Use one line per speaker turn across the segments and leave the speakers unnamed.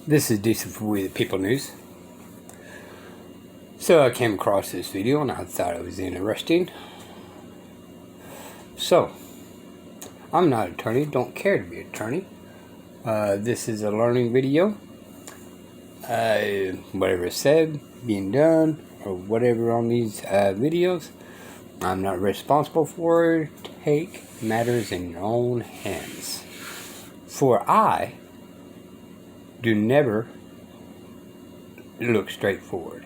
This is Decent for We the People News. So I came across this video and I thought it was interesting. So, I'm not an attorney, don't care to be an attorney. This is a learning video. Whatever is said, being done, or whatever on these videos, I'm not responsible for. Take matters in your own hands. For I do never look straight forward.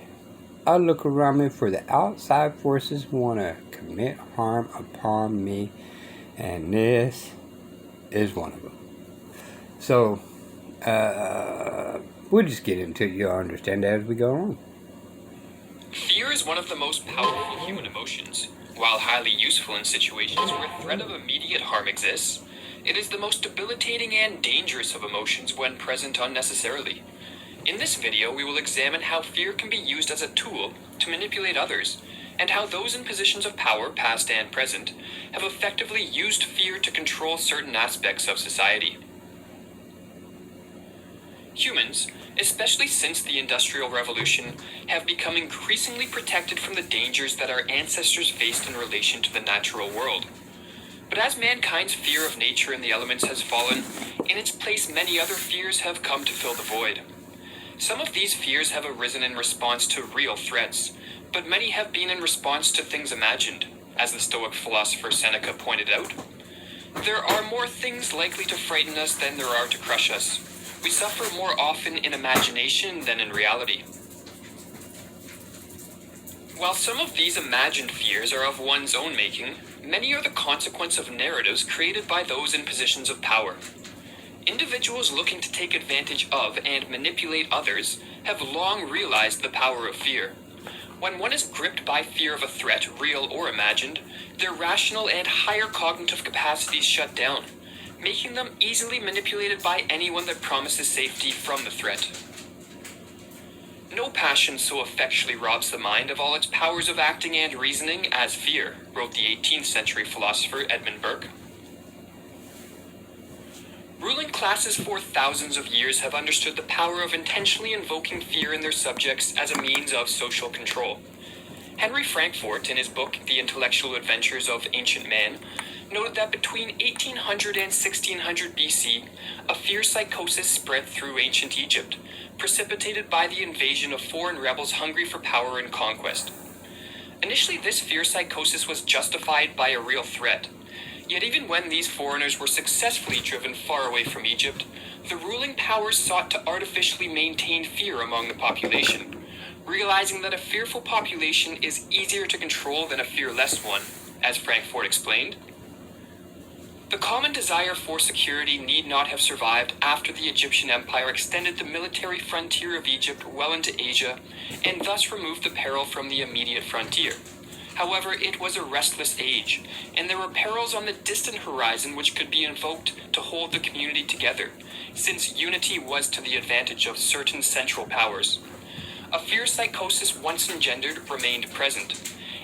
I look around me for the outside forces want to commit harm upon me, and this is one of them. So, we'll just get into it. You'll understand as we go on.
Fear is one of the most powerful human emotions. While highly useful in situations where threat of immediate harm exists, it is the most debilitating and dangerous of emotions when present unnecessarily. In this video, we will examine how fear can be used as a tool to manipulate others, and how those in positions of power, past and present, have effectively used fear to control certain aspects of society. Humans, especially since the Industrial Revolution, have become increasingly protected from the dangers that our ancestors faced in relation to the natural world. But as mankind's fear of nature and the elements has fallen, in its place many other fears have come to fill the void. Some of these fears have arisen in response to real threats, but many have been in response to things imagined, as the Stoic philosopher Seneca pointed out. There are more things likely to frighten us than there are to crush us. We suffer more often in imagination than in reality. While some of these imagined fears are of one's own making, many are the consequence of narratives created by those in positions of power. Individuals looking to take advantage of and manipulate others have long realized the power of fear. When one is gripped by fear of a threat, real or imagined, their rational and higher cognitive capacities shut down, making them easily manipulated by anyone that promises safety from the threat. No passion so effectually robs the mind of all its powers of acting and reasoning as fear, wrote the 18th century philosopher Edmund Burke. Ruling classes for thousands of years have understood the power of intentionally invoking fear in their subjects as a means of social control. Henry Frankfort, in his book The Intellectual Adventures of Ancient Man, noted that between 1800 and 1600 BC, a fear psychosis spread through ancient Egypt, precipitated by the invasion of foreign rebels hungry for power and conquest. Initially, this fear psychosis was justified by a real threat. Yet even when these foreigners were successfully driven far away from Egypt, the ruling powers sought to artificially maintain fear among the population, realizing that a fearful population is easier to control than a fearless one, as Frankfort explained. The common desire for security need not have survived after the Egyptian Empire extended the military frontier of Egypt well into Asia, and thus removed the peril from the immediate frontier. However, it was a restless age, and there were perils on the distant horizon which could be invoked to hold the community together, since unity was to the advantage of certain central powers. A fear psychosis once engendered remained present,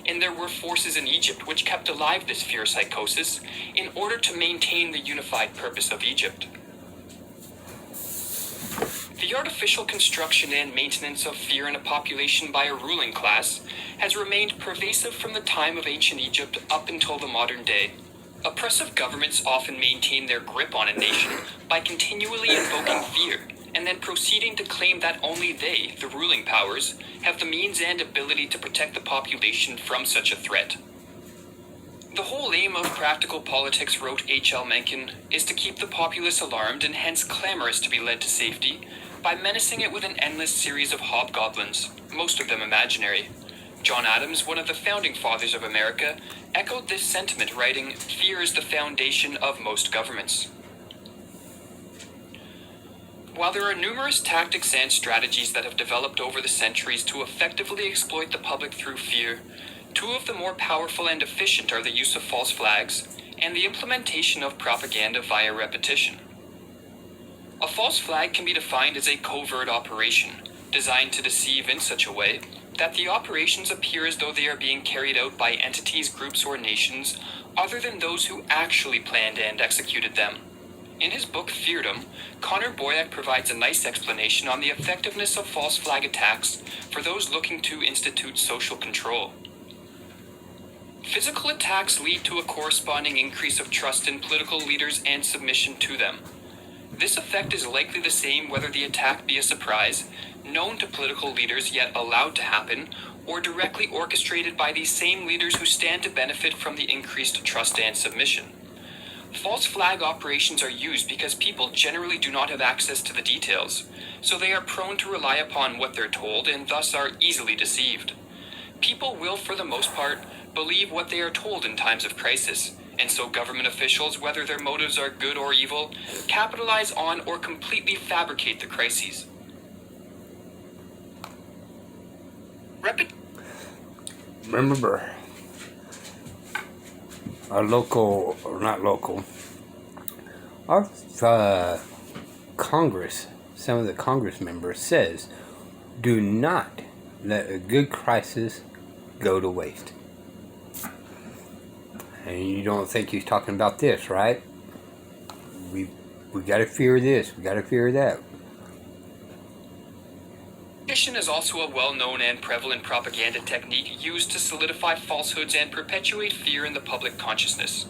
and there were forces in Egypt which kept alive this fear psychosis in order to maintain the unified purpose of Egypt. The artificial construction and maintenance of fear in a population by a ruling class has remained pervasive from the time of ancient Egypt up until the modern day. Oppressive governments often maintain their grip on a nation by continually invoking fear, and then proceeding to claim that only they, the ruling powers, have the means and ability to protect the population from such a threat. The whole aim of practical politics, wrote H.L. Mencken, is to keep the populace alarmed and hence clamorous to be led to safety, by menacing it with an endless series of hobgoblins, most of them imaginary. John Adams, one of the founding fathers of America, echoed this sentiment, writing, "Fear is the foundation of most governments." While there are numerous tactics and strategies that have developed over the centuries to effectively exploit the public through fear, two of the more powerful and efficient are the use of false flags and the implementation of propaganda via repetition. A false flag can be defined as a covert operation, designed to deceive in such a way that the operations appear as though they are being carried out by entities, groups, or nations other than those who actually planned and executed them. In his book Feardom, Connor Boyack provides a nice explanation on the effectiveness of false flag attacks for those looking to institute social control. Physical attacks lead to a corresponding increase of trust in political leaders and submission to them. This effect is likely the same whether the attack be a surprise, known to political leaders yet allowed to happen, or directly orchestrated by these same leaders who stand to benefit from the increased trust and submission. False flag operations are used because people generally do not have access to the details, so they are prone to rely upon what they're told and thus are easily deceived. People will, for the most part, believe what they are told in times of crisis, and so government officials, whether their motives are good or evil, capitalize on or completely fabricate the crises.
Remember, our Congress, some of the Congress members says, do not let a good crisis go to waste. And you don't think he's talking about this, right? We got to fear this, we got to fear that.
Repetition is also a well-known and prevalent propaganda technique used to solidify falsehoods and perpetuate fear in the public consciousness.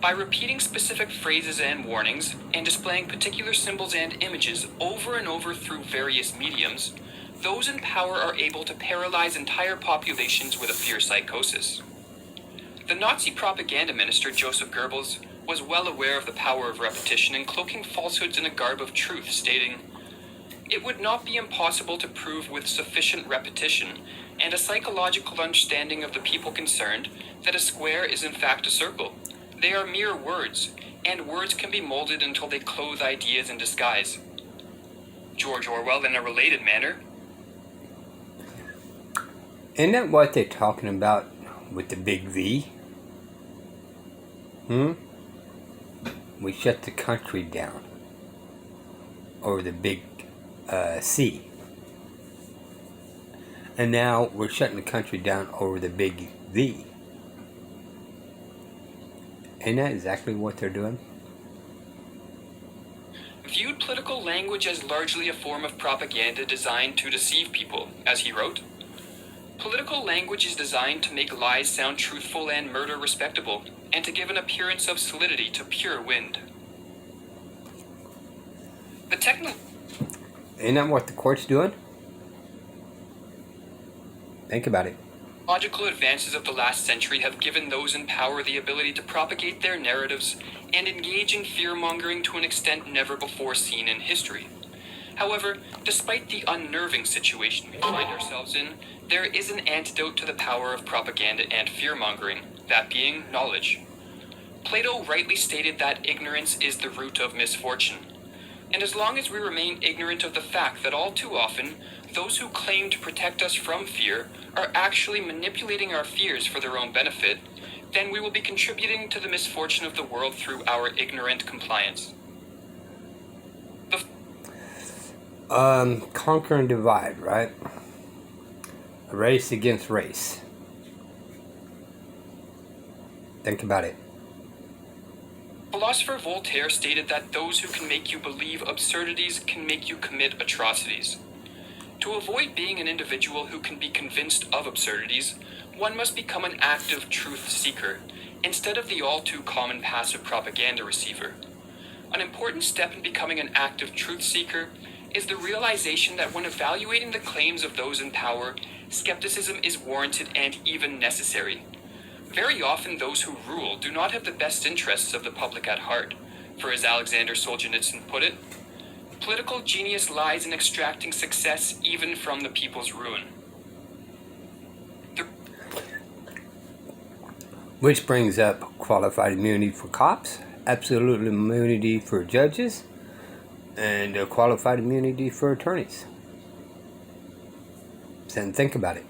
By repeating specific phrases and warnings, and displaying particular symbols and images over and over through various mediums, those in power are able to paralyze entire populations with a fear psychosis. The Nazi propaganda minister Joseph Goebbels was well aware of the power of repetition in cloaking falsehoods in a garb of truth, stating, "It would not be impossible to prove with sufficient repetition and a psychological understanding of the people concerned that a square is in fact a circle. They are mere words, and words can be molded until they clothe ideas in disguise." George Orwell, in a related manner.
Isn't that what they're talking about with the big V? We shut the country down over the big C. And now we're shutting the country down over the big V. Isn't that exactly what they're doing?
Viewed political language as largely a form of propaganda designed to deceive people, as he wrote. Political language is designed to make lies sound truthful and murder respectable, and to give an appearance of solidity to pure wind.
Isn't that what the court's doing? Think about it.
Logical advances of the last century have given those in power the ability to propagate their narratives and engage in fear-mongering to an extent never before seen in history. However, despite the unnerving situation we find ourselves in, there is an antidote to the power of propaganda and fear-mongering, that being knowledge. Plato rightly stated that ignorance is the root of misfortune. And as long as we remain ignorant of the fact that all too often, those who claim to protect us from fear are actually manipulating our fears for their own benefit, then we will be contributing to the misfortune of the world through our ignorant compliance.
Conquer and divide, right? A race against race. Think about it.
Philosopher Voltaire stated that those who can make you believe absurdities can make you commit atrocities. To avoid being an individual who can be convinced of absurdities, one must become an active truth seeker, instead of the all-too-common passive propaganda receiver. An important step in becoming an active truth seeker is the realization that when evaluating the claims of those in power, skepticism is warranted and even necessary. Very often those who rule do not have the best interests of the public at heart, for as Alexander Solzhenitsyn put it, political genius lies in extracting success even from the people's ruin.
Which brings up qualified immunity for cops, absolute immunity for judges, and qualified immunity for attorneys. So think about it.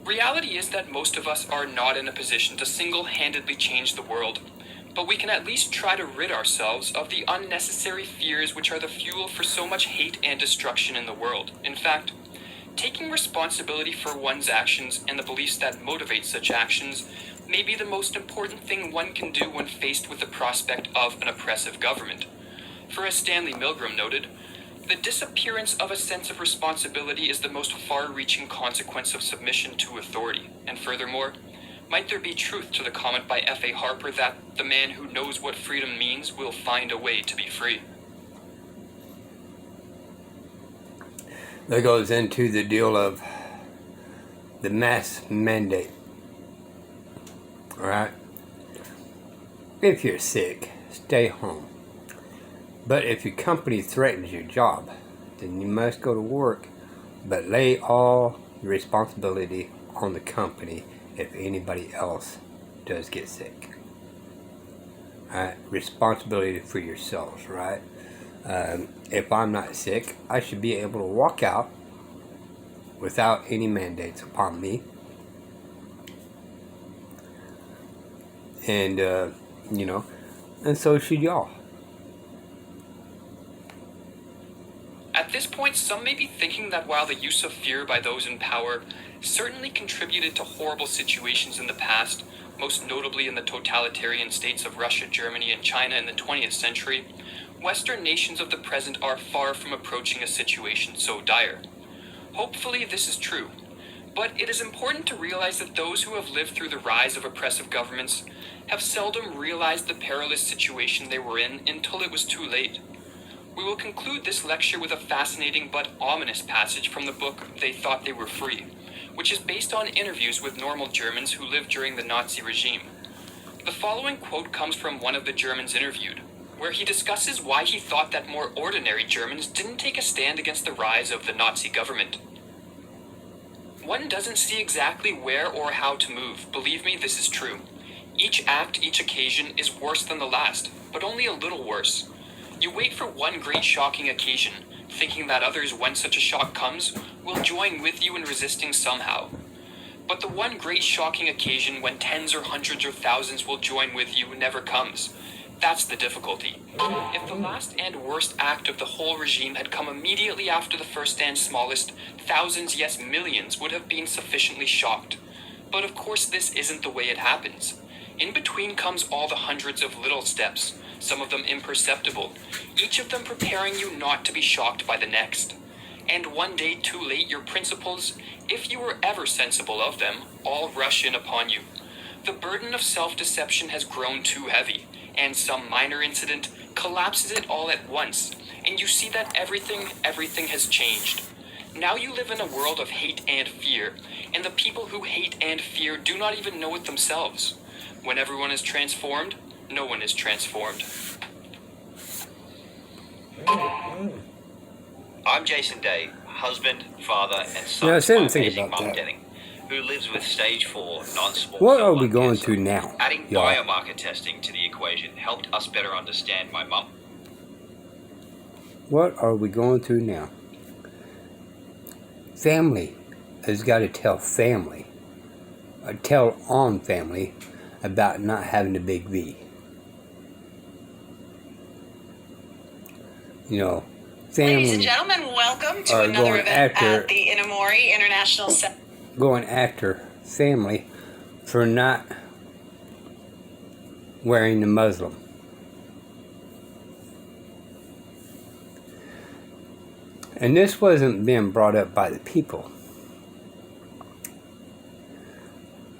Reality is that most of us are not in a position to single-handedly change the world, but we can at least try to rid ourselves of the unnecessary fears which are the fuel for so much hate and destruction in the world. In fact, taking responsibility for one's actions and the beliefs that motivate such actions may be the most important thing one can do when faced with the prospect of an oppressive government. For as Stanley Milgram noted, the disappearance of a sense of responsibility is the most far-reaching consequence of submission to authority, and furthermore, might there be truth to the comment by F.A. Harper that the man who knows what freedom means will find a way to be free?
That goes into the deal of the mass mandate. Alright? If you're sick, stay home. But if your company threatens your job, then you must go to work, but lay all the responsibility on the company if anybody else does get sick. Alright? Responsibility for yourselves, right? If I'm not sick, I should be able to walk out without any mandates upon me. And, and so should y'all.
At this point, some may be thinking that while the use of fear by those in power certainly contributed to horrible situations in the past, most notably in the totalitarian states of Russia, Germany, and China in the 20th century, Western nations of the present are far from approaching a situation so dire. Hopefully this is true, but it is important to realize that those who have lived through the rise of oppressive governments have seldom realized the perilous situation they were in until it was too late. We will conclude this lecture with a fascinating but ominous passage from the book They Thought They Were Free, which is based on interviews with normal Germans who lived during the Nazi regime. The following quote comes from one of the Germans interviewed, where he discusses why he thought that more ordinary Germans didn't take a stand against the rise of the Nazi government. One doesn't see exactly where or how to move. Believe me, this is true. Each act, each occasion is worse than the last, but only a little worse. You wait for one great shocking occasion, thinking that others, when such a shock comes, will join with you in resisting somehow. But the one great shocking occasion when tens or hundreds or thousands will join with you never comes. That's the difficulty. If the last and worst act of the whole regime had come immediately after the first and smallest, thousands, yes millions, would have been sufficiently shocked. But of course this isn't the way it happens. In between comes all the hundreds of little steps, some of them imperceptible, each of them preparing you not to be shocked by the next. And one day too late your principles, if you were ever sensible of them, all rush in upon you. The burden of self-deception has grown too heavy, and some minor incident collapses it all at once, and you see that everything has changed. Now you live in a world of hate and fear, and the people who hate and fear do not even know it themselves. When everyone is transformed, no one is transformed.
I'm Jason Day, husband, father, and son
Yeah, I
of
didn't
my
think
amazing
about
mum
that.
Denning, who lives with stage 4 non-small
What
cell
are we
lung
going
cancer.
to now,
Adding
y'all?
biomarker testing to the equation helped us better understand my mum.
What are we going through now? Family has got to tell family, or tell on family about not having a big V. You know, family
Ladies and gentlemen, welcome to
are
another
going
event
after-
at the Inamori International Center.
going after family for not wearing the Muslim. And this wasn't being brought up by the people.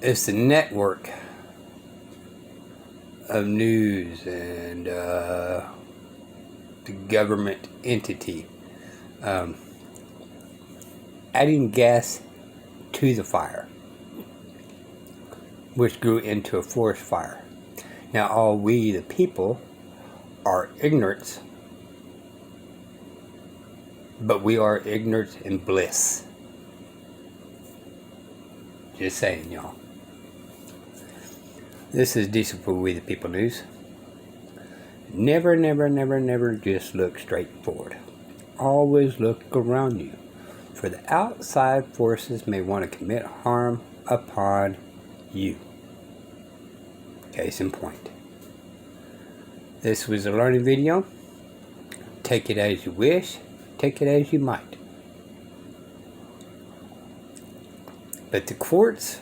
It's the network of news and the government entity adding gas to the fire, which grew into a forest fire. Now all we, the people, are ignorance, but we are ignorant in bliss. Just saying, y'all. This is Diesel for We the People News. Never, never, never, never just look straight forward. Always look around you, for the outside forces may want to commit harm upon you. Case in point. This was a learning video. Take it as you wish. Take it as you might. But the courts,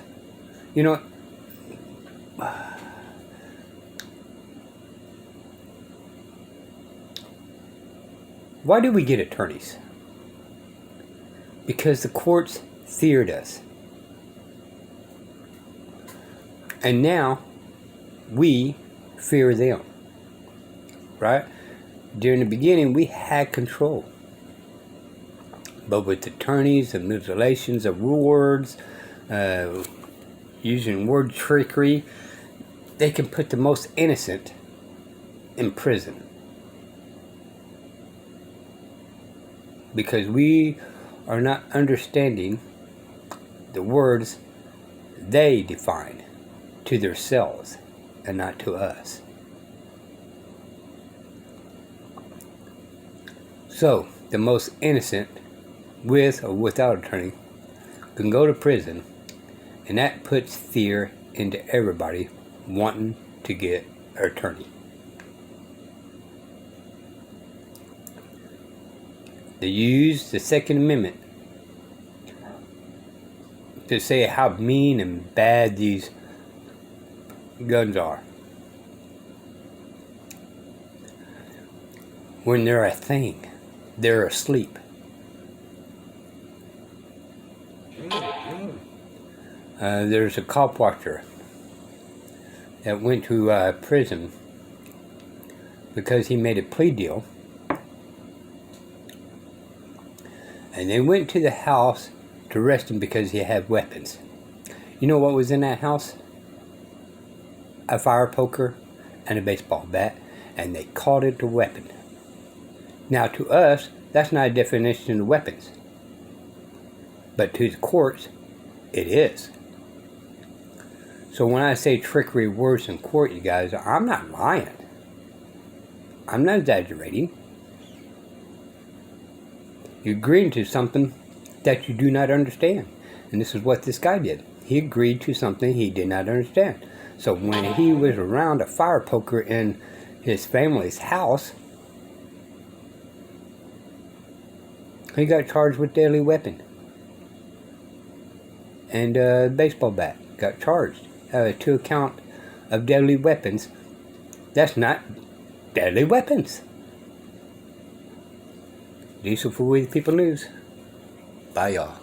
you know, why do we get attorneys? Because the courts feared us. And now we fear them. Right? During the beginning, we had control. But with attorneys and manipulations of words, using word trickery, they can put the most innocent in prison. Because we are not understanding the words they define to themselves and not to us. So, the most innocent, with or without attorney, can go to prison, and that puts fear into everybody wanting to get an attorney. They use the Second Amendment to say how mean and bad these guns are. When they're a thing, they're asleep. There's a cop watcher that went to prison because he made a plea deal. And they went to the house to arrest him because he had weapons. You know what was in that house? A fire poker and a baseball bat, and they called it a weapon. Now to us, that's not a definition of weapons. But to the courts, it is. So when I say trickery words in court, you guys, I'm not lying. I'm not exaggerating. You're agreeing to something that you do not understand. And this is what this guy did. He agreed to something he did not understand. So when he was around a fire poker in his family's house, he got charged with deadly weapon. And baseball bat got charged to account of deadly weapons. That's not deadly weapons. Diesel for We the People News. Bye, y'all.